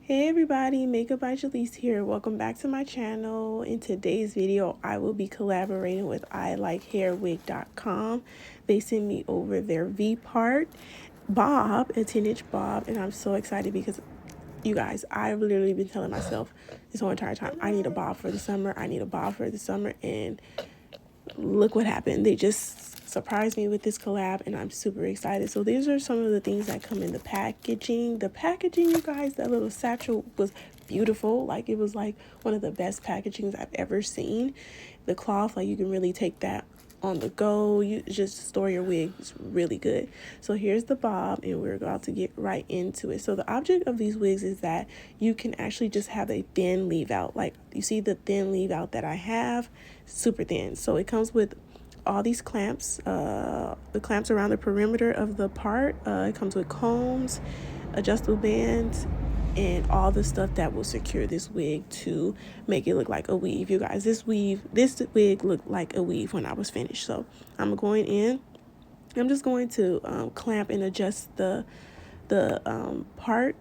Hey everybody, Makeupbyjalesse here. Welcome back to my channel. In today's video, I will be collaborating with ILikeHairWig.com. They sent me over their V-part bob, a 10-inch bob, and I'm so excited because you guys, I've literally been telling myself this whole entire time, I need a bob for the summer. I need a bob for the summer, and look what happened. They just surprised me with this collab, and I'm super excited. So these are some of the things that come in the packaging. The packaging, you guys, that little satchel was beautiful. Like, it was like one of the best packagings I've ever seen. The cloth, like, you can really take that on the go. You just store your wig. It's really good. So here's the bob, and we're about to get right into it. So the object of these wigs is that you can actually just have a thin leave out. Like, you see the thin leave out that I have, super thin. So it comes with all these clamps, the clamps around the perimeter of the part. It comes with combs, adjustable bands, and all the stuff that will secure this wig to make it look like a weave. You guys, this wig looked like a weave when I was finished. So I'm going in. I'm just going to clamp and adjust the part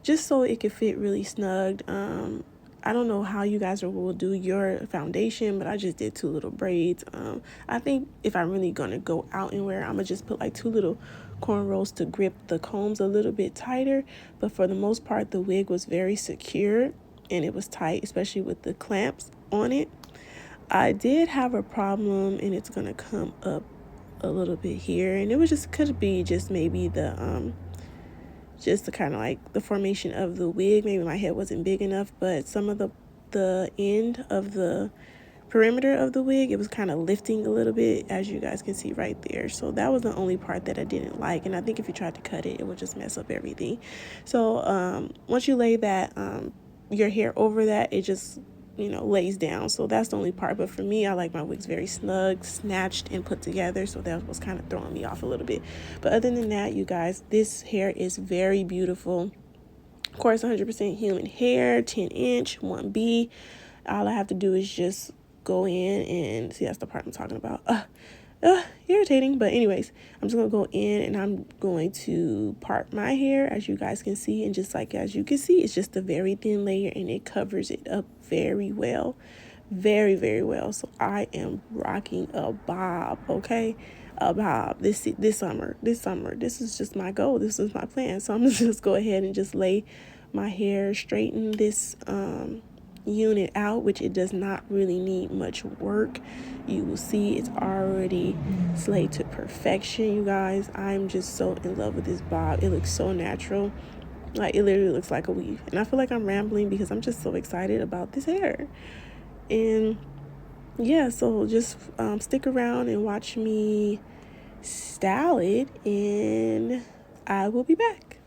just so it could fit really snug. I don't know how you guys will do your foundation, but I just did 2 little braids. I think if I'm really gonna go out and wear, I'm gonna just put like 2 little cornrows to grip the combs a little bit tighter. But for the most part, the wig was very secure and it was tight, especially with the clamps on it. I did have a problem, and it's gonna come up a little bit here, and it was just could be just maybe the kind of like the formation of the wig. Maybe my head wasn't big enough, but some of the end of the perimeter of the wig, it was kind of lifting a little bit, as you guys can see right there. So that was the only part that I didn't like, and I think if you tried to cut it, it would just mess up everything. So once you lay that your hair over that, it just lays down. So that's the only part. But for me, I like my wigs very snug, snatched, and put together. So that was kind of throwing me off a little bit. But other than that, you guys, this hair is very beautiful. Of course, 100% human hair, 10-inch, 1B. All I have to do is just go in and see, that's the part I'm talking about. Irritating, but anyways, I'm just gonna go in and I'm going to part my hair, as you guys can see, and just like as you can see, it's just a very thin layer and it covers it up very well, very, very well. So I am rocking a bob, okay? A bob this summer. This is just my goal. This is my plan. So I'm gonna just go ahead and just lay my hair, straighten this unit out, which it does not really need much work. You will see it's already slayed to perfection, you guys. I'm just so in love with this bob. It looks so natural. Like, it literally looks like a weave. And I feel like I'm rambling because I'm just so excited about this hair. And yeah, so just stick around and watch me style it, and I will be back.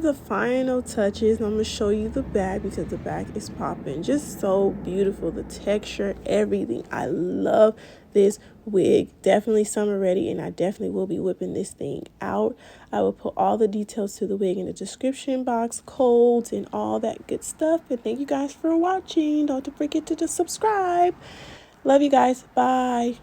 is the final touches. I'm going to show you the back because the back is popping. Just so beautiful. The texture, everything. I love this wig. Definitely summer ready, and I definitely will be whipping this thing out. I will put all the details to the wig in the description box, codes, and all that good stuff. And thank you guys for watching. Don't forget to subscribe. Love you guys. Bye.